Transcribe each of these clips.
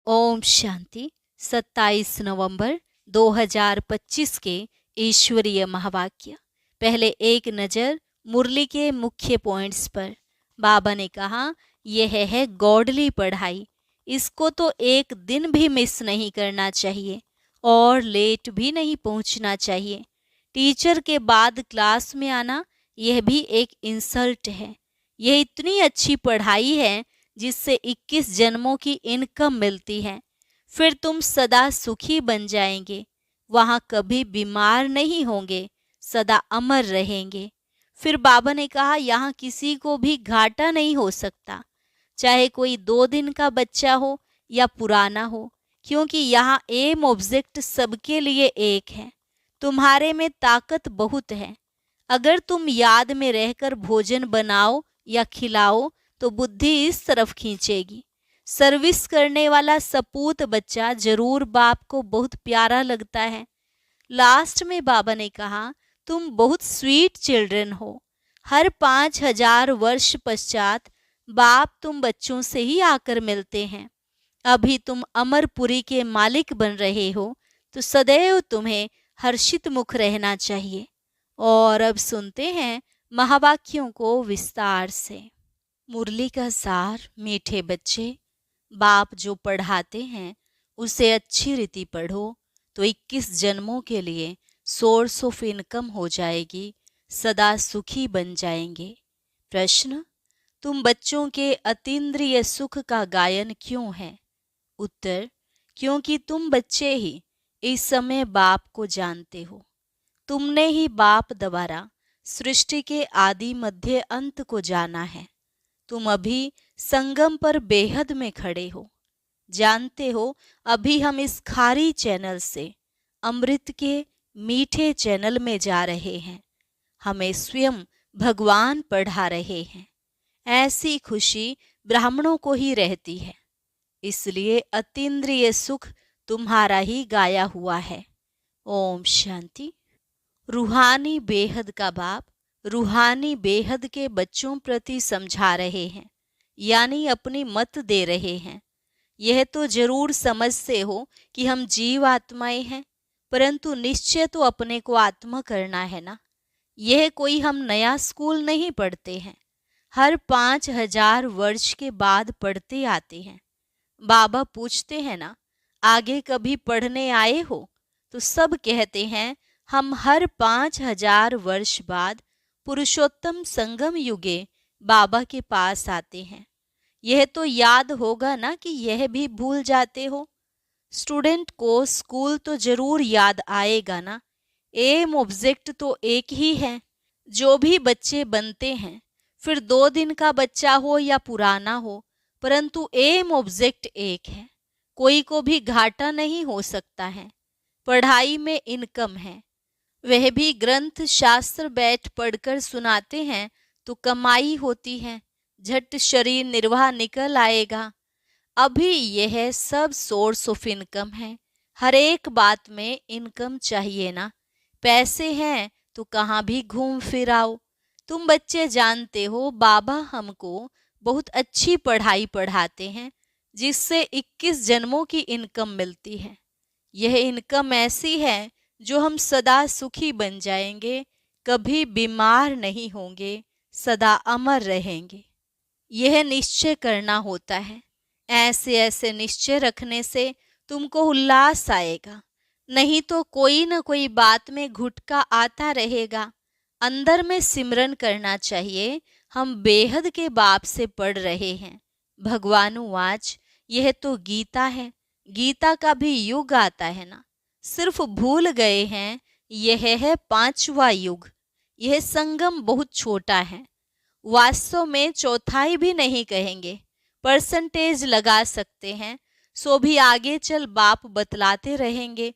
ओम शांति। 27 नवंबर 2025 के ईश्वरीय महावाक्य। पहले एक नज़र मुरली के मुख्य पॉइंट्स पर। बाबा ने कहा, यह है गॉडली पढ़ाई। इसको तो एक दिन भी मिस नहीं करना चाहिए और लेट भी नहीं पहुंचना चाहिए। टीचर के बाद क्लास में आना यह भी एक इंसल्ट है। यह इतनी अच्छी पढ़ाई है जिससे 21 जन्मों की इनकम मिलती है। फिर तुम सदा सुखी बन जाएंगे, वहाँ कभी बीमार नहीं होंगे, सदा अमर रहेंगे। फिर बाबा ने कहा, यहाँ किसी को भी घाटा नहीं हो सकता, चाहे कोई 2 दिन का बच्चा हो या पुराना हो, क्योंकि यहाँ एम ऑब्जेक्ट सबके लिए एक है। तुम्हारे में ताकत बहुत है। अगर तुम याद में रहकर भोजन बनाओ या खिलाओ तो बुद्धि इस तरफ खींचेगी। सर्विस करने वाला सपूत बच्चा जरूर बाप को बहुत प्यारा लगता है। लास्ट में बाबा ने कहा, तुम बहुत स्वीट चिल्ड्रन हो। हर 5000 वर्ष पश्चात बाप तुम बच्चों से ही आकर मिलते हैं। अभी तुम अमरपुरी के मालिक बन रहे हो, तो सदैव तुम्हें हर्षित मुख रहना चाहिए। और अब सुनते हैं महावाक्यों को विस्तार से। मुरली का सार। मीठे बच्चे, बाप जो पढ़ाते हैं उसे अच्छी रीति पढ़ो तो 21 जन्मों के लिए सोर्स ऑफ इनकम हो जाएगी, सदा सुखी बन जाएंगे। प्रश्न, तुम बच्चों के अतीन्द्रिय सुख का गायन क्यों है? उत्तर, क्योंकि तुम बच्चे ही इस समय बाप को जानते हो। तुमने ही बाप द्वारा सृष्टि के आदि मध्य अंत को जाना है। तुम अभी संगम पर बेहद में खड़े हो। जानते हो, अभी हम इस खारी चैनल से अमृत के मीठे चैनल में जा रहे हैं। हमें स्वयं भगवान पढ़ा रहे हैं। ऐसी खुशी ब्राह्मणों को ही रहती है, इसलिए अतीन्द्रिय सुख तुम्हारा ही गाया हुआ है। ओम शांति। रूहानी बेहद का बाप रूहानी बेहद के बच्चों प्रति समझा रहे हैं, यानी अपनी मत दे रहे हैं। यह तो जरूर समझते हो कि हम जीव आत्माएं हैं, परंतु निश्चय तो अपने को आत्मा करना है ना। यह कोई हम नया स्कूल नहीं पढ़ते हैं, हर 5000 वर्ष के बाद पढ़ते आते हैं। बाबा पूछते हैं ना, आगे कभी पढ़ने आए हो? तो सब कहते हैं, हम हर 5000 वर्ष बाद पुरुषोत्तम संगम युगे बाबा के पास आते हैं। यह तो याद होगा ना कि यह भी भूल जाते हो। स्टूडेंट को स्कूल तो जरूर याद आएगा ना। एम ऑब्जेक्ट तो एक ही है। जो भी बच्चे बनते हैं, फिर 2 दिन का बच्चा हो या पुराना हो, परंतु एम ऑब्जेक्ट एक है। कोई को भी घाटा नहीं हो सकता है। पढ़ाई में इनकम है, वह भी ग्रंथ शास्त्र बैठ पढ़कर सुनाते हैं तो कमाई होती है। झट शरीर निर्वाह निकल आएगा। अभी यह सब सोर्स ऑफ इनकम है। हर एक बात में इनकम चाहिए ना। पैसे हैं तो कहाँ भी घूम फिर आओ। तुम बच्चे जानते हो, बाबा हमको बहुत अच्छी पढ़ाई पढ़ाते हैं, जिससे 21 जन्मों की इनकम मिलती है। यह इनकम ऐसी है जो हम सदा सुखी बन जाएंगे, कभी बीमार नहीं होंगे, सदा अमर रहेंगे। यह निश्चय करना होता है। ऐसे ऐसे निश्चय रखने से तुमको उल्लास आएगा, नहीं तो कोई न कोई बात में घुटका आता रहेगा। अंदर में सिमरन करना चाहिए, हम बेहद के बाप से पढ़ रहे हैं। भगवानुवाच, यह तो गीता है। गीता का भी युग आता है ना, सिर्फ भूल गए हैं। यह है 5वां युग। यह संगम बहुत छोटा है। वास्तव में चौथाई भी नहीं कहेंगे, परसेंटेज लगा सकते हैं। सो भी आगे चल बाप बतलाते रहेंगे।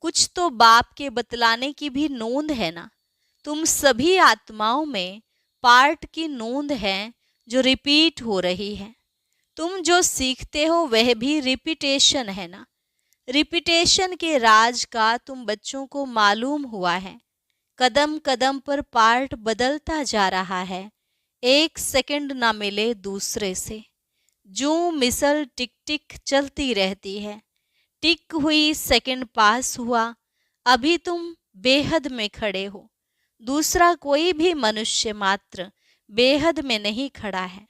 कुछ तो बाप के बतलाने की भी नोंद है ना। तुम सभी आत्माओं में पार्ट की नोंद है जो रिपीट हो रही है। तुम जो सीखते हो वह भी रिपीटेशन है ना। रिपीटेशन के राज का तुम बच्चों को मालूम हुआ है। कदम कदम पर पार्ट बदलता जा रहा है। एक सेकंड ना मिले दूसरे से। जूं मिसल टिक टिक चलती रहती है। टिक हुई, सेकंड पास हुआ, अभी तुम बेहद में खड़े हो। दूसरा कोई भी मनुष्य मात्र बेहद में नहीं खड़ा है।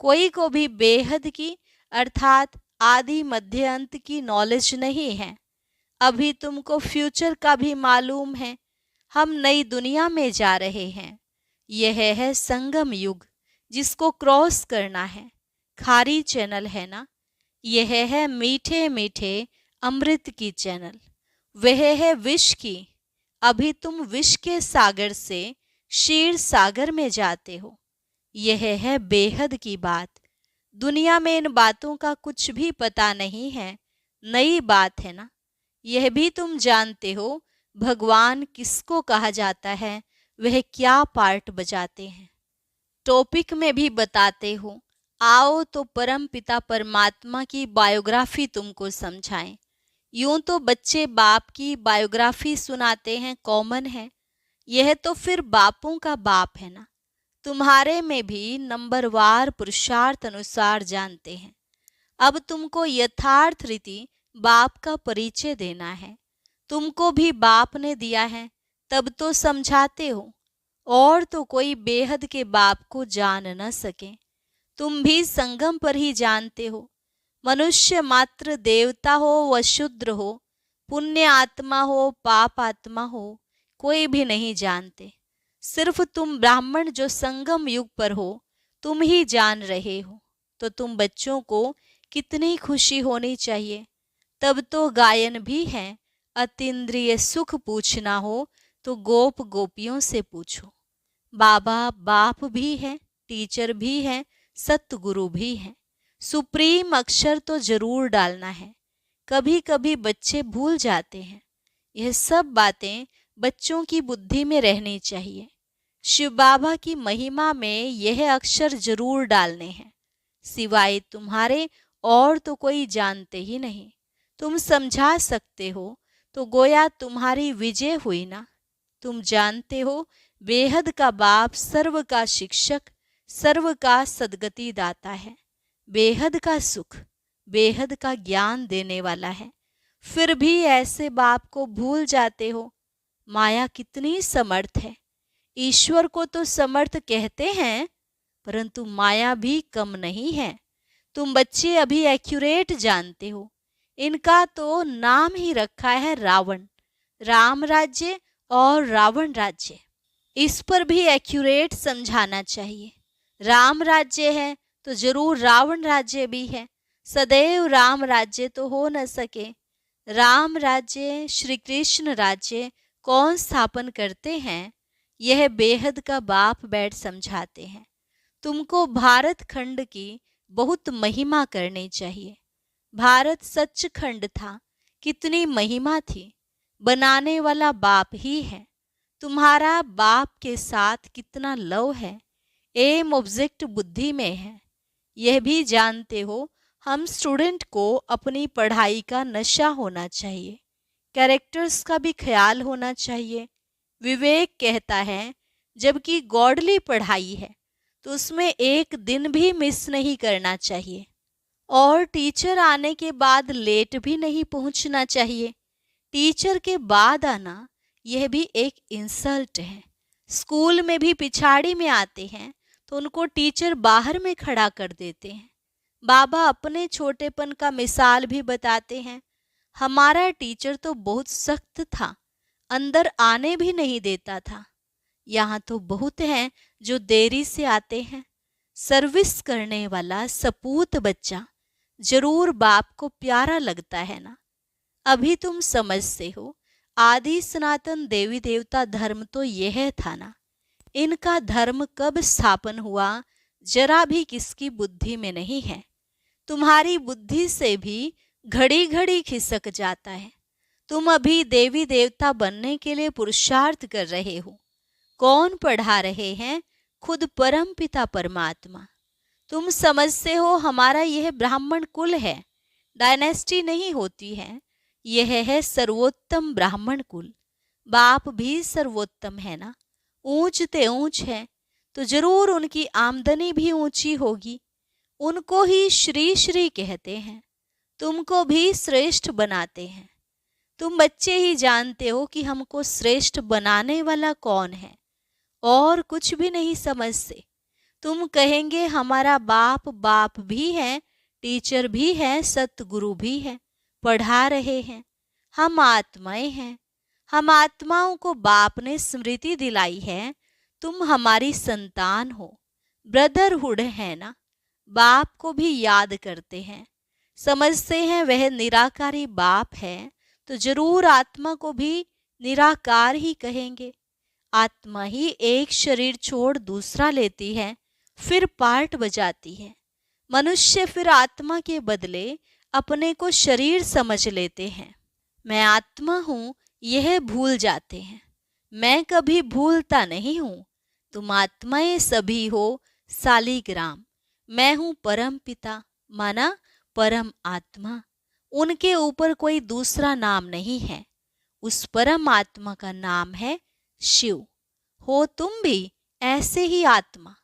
कोई को भी बेहद की अर्थात आदि मध्य अंत की नॉलेज नहीं है। अभी तुमको फ्यूचर का भी मालूम है। हम नई दुनिया में जा रहे हैं। यह है संगम युग, जिसको क्रॉस करना है। खारी चैनल है ना, यह है मीठे मीठे अमृत की चैनल। वह है विष की। अभी तुम विष के सागर से क्षीर सागर में जाते हो। यह है बेहद की बात। दुनिया में इन बातों का कुछ भी पता नहीं है, नई बात है ना। यह भी तुम जानते हो भगवान किसको कहा जाता है, वह क्या पार्ट बजाते हैं। टॉपिक में भी बताते हो। आओ तो परम पिता परमात्मा की बायोग्राफी तुमको समझाएं। यूं तो बच्चे बाप की बायोग्राफी सुनाते हैं, कॉमन है। यह तो फिर बापों का बाप है ना। तुम्हारे में भी नंबरवार पुरुषार्थ अनुसार जानते हैं। अब तुमको यथार्थ रीति बाप का परिचय देना है। तुमको भी बाप ने दिया है, तब तो समझाते हो। और तो कोई बेहद के बाप को जान न सके। तुम भी संगम पर ही जानते हो। मनुष्य मात्र देवता हो व शूद्र हो, पुण्य आत्मा हो पाप आत्मा हो, कोई भी नहीं जानते। सिर्फ तुम ब्राह्मण जो संगम युग पर हो, तुम ही जान रहे हो। तो तुम बच्चों को कितनी खुशी होनी चाहिए। तब तो गायन भी है, अतीन्द्रिय सुख पूछना हो तो गोप गोपियों से पूछो। बाबा बाप भी है, टीचर भी है, सतगुरु भी है। सुप्रीम अक्षर तो जरूर डालना है। कभी कभी बच्चे भूल जाते हैं। यह सब बातें बच्चों की बुद्धि में रहनी चाहिए। शिव बाबा की महिमा में यह अक्षर जरूर डालने हैं। सिवाय तुम्हारे और तो कोई जानते ही नहीं। तुम समझा सकते हो तो गोया तुम्हारी विजय हुई ना। तुम जानते हो बेहद का बाप सर्व का शिक्षक, सर्व का सद्गति दाता है। बेहद का सुख, बेहद का ज्ञान देने वाला है। फिर भी ऐसे बाप को भूल जाते हो। माया कितनी समर्थ है। ईश्वर को तो समर्थ कहते हैं, परंतु माया भी कम नहीं है। तुम बच्चे अभी एक्यूरेट जानते हो। इनका तो नाम ही रखा है रावण। राम राज्य और रावण राज्य, इस पर भी एक्यूरेट समझाना चाहिए। राम राज्य है तो जरूर रावण राज्य भी है। सदैव राम राज्य तो हो न सके। राम राज्य, श्री कृष्ण राज्य कौन स्थापन करते हैं, यह बेहद का बाप बैठ समझाते हैं। तुमको भारत खंड की बहुत महिमा करनी चाहिए। भारत सचखंड था, कितनी महिमा थी। बनाने वाला बाप ही है। तुम्हारा बाप के साथ कितना लव है, एम ऑब्जेक्ट बुद्धि में है। यह भी जानते हो हम स्टूडेंट को अपनी पढ़ाई का नशा होना चाहिए, कैरेक्टर्स का भी ख्याल होना चाहिए। विवेक कहता है जबकि गॉडली पढ़ाई है तो उसमें एक दिन भी मिस नहीं करना चाहिए। और टीचर आने के बाद लेट भी नहीं पहुंचना चाहिए। टीचर के बाद आना यह भी एक इंसल्ट है। स्कूल में भी पिछाड़ी में आते हैं तो उनको टीचर बाहर में खड़ा कर देते हैं। बाबा अपने छोटेपन का मिसाल भी बताते हैं। हमारा टीचर तो बहुत सख्त था, अंदर आने भी नहीं देता था। यहाँ तो बहुत हैं जो देरी से आते हैं। सर्विस करने वाला सपूत बच्चा जरूर बाप को प्यारा लगता है ना। अभी तुम समझते हो आदि सनातन देवी देवता धर्म तो यह था ना। इनका धर्म कब स्थापन हुआ जरा भी किसकी बुद्धि में नहीं है। तुम्हारी बुद्धि से भी घड़ी घड़ी खिसक जाता है। तुम अभी देवी देवता बनने के लिए पुरुषार्थ कर रहे हो। कौन पढ़ा रहे हैं? खुद परम पिता परमात्मा। तुम समझते हो हमारा यह ब्राह्मण कुल है, डायनेस्टी नहीं होती है। यह है सर्वोत्तम ब्राह्मण कुल। बाप भी सर्वोत्तम है ना। ऊंच ते ऊंच है तो जरूर उनकी आमदनी भी ऊंची होगी। उनको ही श्री श्री कहते हैं, तुमको भी श्रेष्ठ बनाते हैं। तुम बच्चे ही जानते हो कि हमको श्रेष्ठ बनाने वाला कौन है, और कुछ भी नहीं समझते। तुम कहेंगे हमारा बाप बाप भी है, टीचर भी है, सतगुरु भी है, पढ़ा रहे हैं। हम आत्माएं हैं, हम आत्माओं को बाप ने स्मृति दिलाई है, तुम हमारी संतान हो, ब्रदरहुड है ना। बाप को भी याद करते हैं, समझते हैं वह निराकारी बाप है, तो जरूर आत्मा को भी निराकार ही कहेंगे। आत्मा ही एक शरीर छोड़ दूसरा लेती है, फिर पार्ट बजाती है। मनुष्य फिर आत्मा के बदले अपने को शरीर समझ लेते हैं। मैं आत्मा हूँ यह भूल जाते हैं। मैं कभी भूलता नहीं हूँ। तुम आत्माएं सभी हो सालीग्राम। मैं हूँ परम पिता, माना परम आत्मा। उनके ऊपर कोई दूसरा नाम नहीं है। उस परम आत्मा का नाम है शिव। हो तुम भी ऐसे ही आत्मा,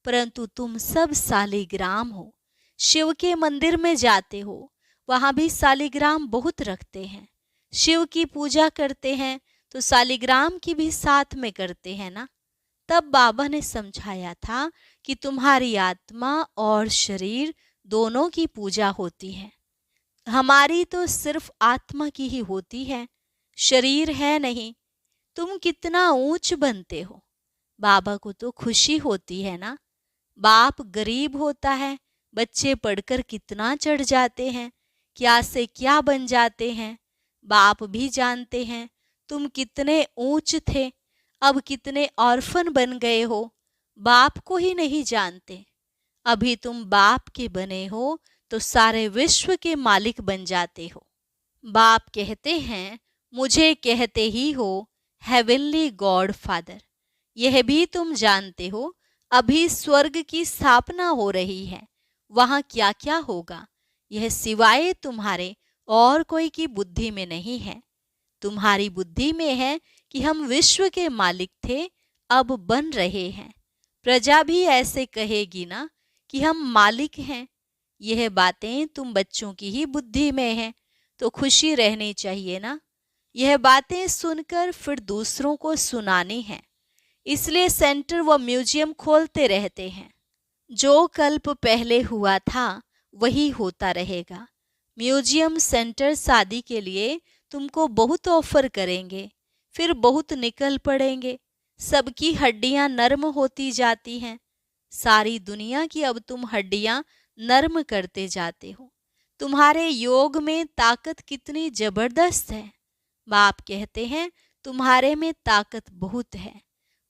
परंतु तुम सब सालीग्राम हो। शिव के मंदिर में जाते हो, वहां भी सालीग्राम बहुत रखते हैं। शिव की पूजा करते हैं तो सालीग्राम की भी साथ में करते हैं ना। तब बाबा ने समझाया था कि तुम्हारी आत्मा और शरीर दोनों की पूजा होती है। हमारी तो सिर्फ आत्मा की ही होती है, शरीर है नहीं। तुम कितना ऊंच बनते हो, बाबा को तो खुशी होती है ना। बाप गरीब होता है, बच्चे पढ़कर कितना चढ़ जाते हैं, क्या से क्या बन जाते हैं। बाप भी जानते हैं तुम कितने ऊंच थे, अब कितने ऑर्फन बन गए हो, बाप को ही नहीं जानते। अभी तुम बाप के बने हो तो सारे विश्व के मालिक बन जाते हो। बाप कहते हैं मुझे कहते ही हो हेवनली गॉड फादर। यह भी तुम जानते हो अभी स्वर्ग की स्थापना हो रही है, वहां क्या क्या होगा यह सिवाय तुम्हारे और कोई की बुद्धि में नहीं है। तुम्हारी बुद्धि में है कि हम विश्व के मालिक थे, अब बन रहे हैं। प्रजा भी ऐसे कहेगी ना कि हम मालिक हैं। यह बातें तुम बच्चों की ही बुद्धि में है, तो खुशी रहनी चाहिए ना। यह बातें सुनकर फिर दूसरों को सुनानी है, इसलिए सेंटर व म्यूजियम खोलते रहते हैं। जो कल्प पहले हुआ था वही होता रहेगा। म्यूजियम सेंटर शादी के लिए तुमको बहुत ऑफर करेंगे, फिर बहुत निकल पड़ेंगे। सबकी हड्डियां नर्म होती जाती हैं। सारी दुनिया की अब तुम हड्डियां नर्म करते जाते हो। तुम्हारे योग में ताकत कितनी जबरदस्त है। बाप कहते हैं तुम्हारे में ताकत बहुत है।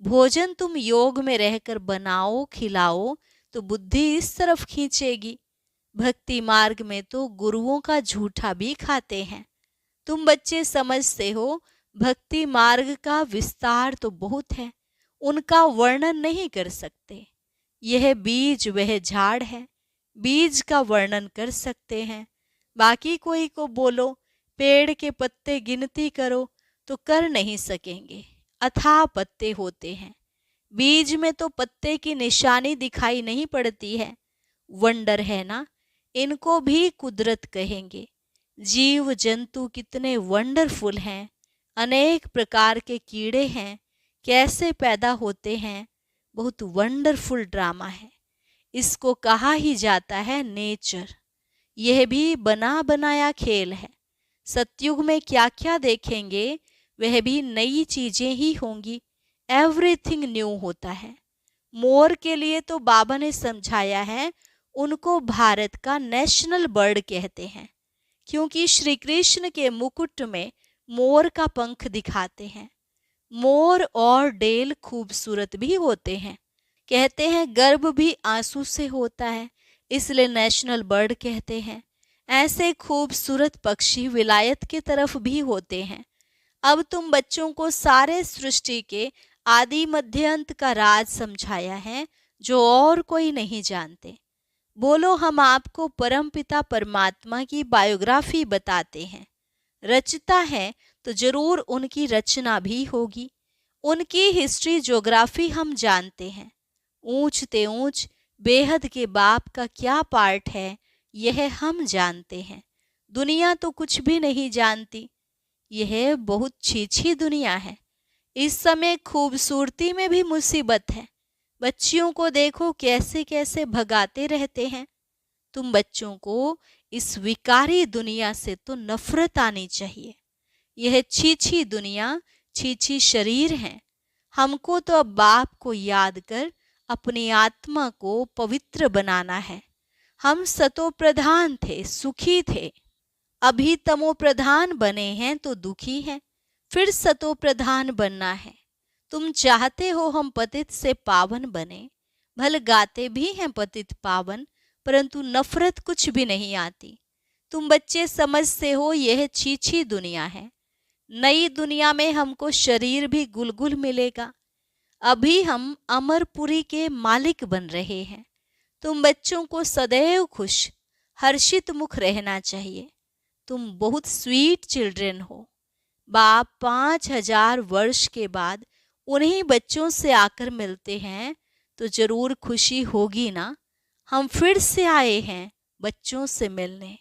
भोजन तुम योग में रहकर बनाओ खिलाओ तो बुद्धि इस तरफ खींचेगी। भक्ति मार्ग में तो गुरुओं का झूठा भी खाते हैं। तुम बच्चे समझते हो भक्ति मार्ग का विस्तार तो बहुत है, उनका वर्णन नहीं कर सकते। यह बीज वह झाड़ है, बीज का वर्णन कर सकते हैं। बाकी कोई को बोलो पेड़ के पत्ते गिनती करो तो कर नहीं सकेंगे, अथाह पत्ते होते हैं। बीज में तो पत्ते की निशानी दिखाई नहीं पड़ती है। वंडर है ना, इनको भी कुदरत कहेंगे। जीव जंतु कितने वंडरफुल हैं। अनेक प्रकार के कीड़े हैं, कैसे पैदा होते हैं, बहुत वंडरफुल ड्रामा है। इसको कहा ही जाता है नेचर। यह भी बना बनाया खेल है। सतयुग में क्या क्या देखेंगे वह भी नई चीजें ही होंगी। एवरीथिंग न्यू होता है। मोर के लिए तो बाबा ने समझाया है, उनको भारत का नेशनल बर्ड कहते हैं, क्योंकि श्री कृष्ण के मुकुट में मोर का पंख दिखाते हैं। मोर और डेल खूबसूरत भी होते हैं। कहते हैं गर्भ भी आंसू से होता है, इसलिए नेशनल बर्ड कहते हैं। ऐसे खूबसूरत पक्षी विलायत की तरफ भी होते हैं। अब तुम बच्चों को सारे सृष्टि के आदि मध्य अंत का राज समझाया है, जो और कोई नहीं जानते। बोलो हम आपको परमपिता परमात्मा की बायोग्राफी बताते हैं। रचता है तो जरूर उनकी रचना भी होगी। उनकी हिस्ट्री ज्योग्राफी हम जानते हैं। ऊंच ते ऊंच बेहद के बाप का क्या पार्ट है यह हम जानते हैं। दुनिया तो कुछ भी नहीं जानती। यह बहुत छीछी दुनिया है। इस समय खूबसूरती में भी मुसीबत है। बच्चियों को देखो कैसे कैसे भगाते रहते हैं। तुम बच्चों को इस विकारी दुनिया से तो नफरत आनी चाहिए। यह छीछी दुनिया, छीछी शरीर है। हमको तो अब बाप को याद कर अपनी आत्मा को पवित्र बनाना है। हम सतो प्रधान थे, सुखी थे। अभी तमो प्रधान बने हैं तो दुखी हैं। फिर सतो प्रधान बनना है। तुम चाहते हो हम पतित से पावन बने। भल गाते भी हैं पतित पावन, परंतु नफरत कुछ भी नहीं आती। तुम बच्चे समझते हो यह छीछी दुनिया है। नई दुनिया में हमको शरीर भी गुलगुल मिलेगा। अभी हम अमरपुरी के मालिक बन रहे हैं। तुम बच्चों को सदैव खुश, हर्षित मुख रहना चाहिए। तुम बहुत स्वीट चिल्ड्रन हो। बाप 5000 वर्ष के बाद उन्हीं बच्चों से आकर मिलते हैं तो जरूर खुशी होगी ना। हम फिर से आए हैं बच्चों से मिलने।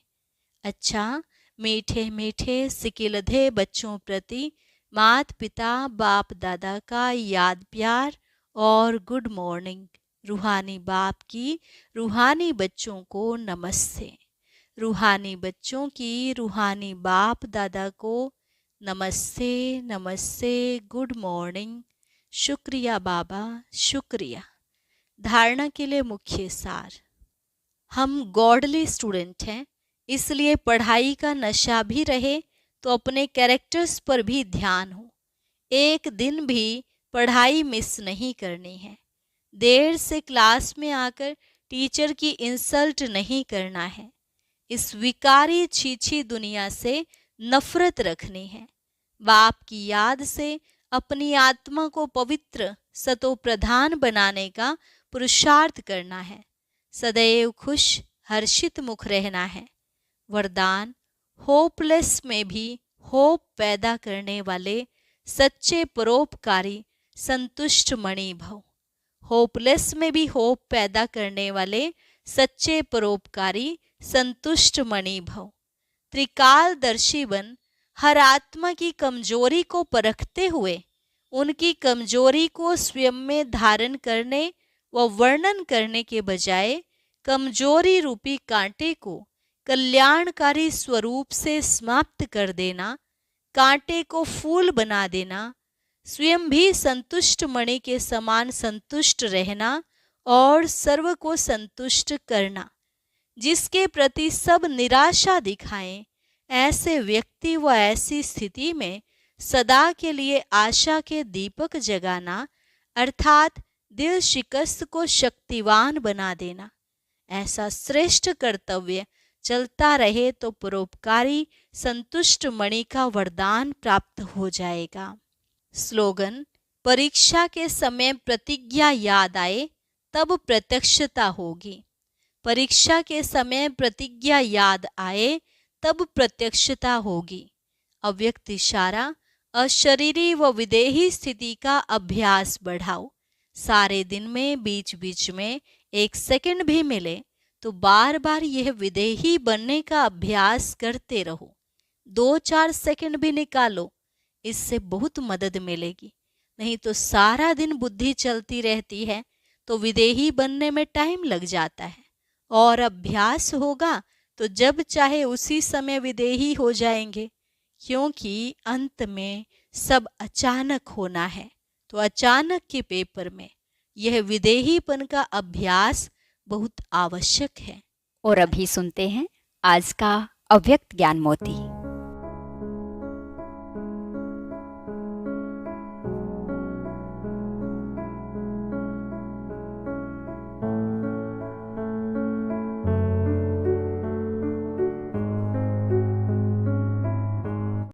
अच्छा, मीठे मीठे सिकिलधे बच्चों प्रति माता पिता बाप दादा का याद प्यार और गुड मॉर्निंग। रूहानी बाप की रूहानी बच्चों को नमस्ते। रूहानी बच्चों की रूहानी बाप दादा को नमस्ते नमस्ते, गुड मॉर्निंग। शुक्रिया बाबा, शुक्रिया। धारणा के लिए मुख्य सार। हम गॉडली स्टूडेंट हैं, इसलिए पढ़ाई का नशा भी रहे तो अपने कैरेक्टर्स पर भी ध्यान हो। एक दिन भी पढ़ाई मिस नहीं करनी है। देर से क्लास में आकर टीचर की इंसल्ट नहीं करना है। इस विकारी छीछी दुनिया से नफरत रखनी है। बाप की याद से अपनी आत्मा को पवित्र सतो प्रधान बनाने का पुरुषार्थ करना है। सदैव खुश हर्षित मुख रहना है। वरदान, होपलेस में भी होप पैदा करने वाले सच्चे परोपकारी संतुष्ट मणि भव। होपलेस में भी होप पैदा करने वाले सच्चे परोपकारी संतुष्ट मणि भव। त्रिकालदर्शी बन हर आत्मा की कमजोरी को परखते हुए उनकी कमजोरी को स्वयं में धारण करने व वर्णन करने के बजाय कमजोरी रूपी कांटे को कल्याणकारी स्वरूप से समाप्त कर देना, कांटे को फूल बना देना, स्वयं भी संतुष्ट मणि के समान संतुष्ट रहना और सर्व को संतुष्ट करना। जिसके प्रति सब निराशा दिखाएं, ऐसे व्यक्ति व ऐसी स्थिति में सदा के लिए आशा के दीपक जगाना, अर्थात दिल शिकस्त को शक्तिवान बना देना। ऐसा श्रेष्ठ कर्तव्य चलता रहे तो परोपकारी संतुष्ट मणि का वरदान प्राप्त हो जाएगा। स्लोगन, परीक्षा के समय प्रतिज्ञा याद आए तब प्रत्यक्षता होगी। परीक्षा के समय प्रतिज्ञा याद आए तब प्रत्यक्षता होगी। अव्यक्त इशारा, अशरीरी व विदेही स्थिति का अभ्यास बढ़ाओ। सारे दिन में बीच बीच में 1 सेकंड भी मिले तो बार बार यह विदेही बनने का अभ्यास करते रहो। 2-4 सेकंड भी निकालो, इससे बहुत मदद मिलेगी। नहीं तो सारा दिन बुद्धि चलती रहती है तो विदेही बनने में टाइम लग जाता है। और अभ्यास होगा तो जब चाहे उसी समय विदेही हो जाएंगे, क्योंकि अंत में सब अचानक होना है। तो अचानक के पेपर में यह विदेहीपन का अभ्यास बहुत आवश्यक है। और अभी सुनते हैं आज का अव्यक्त ज्ञान मोती।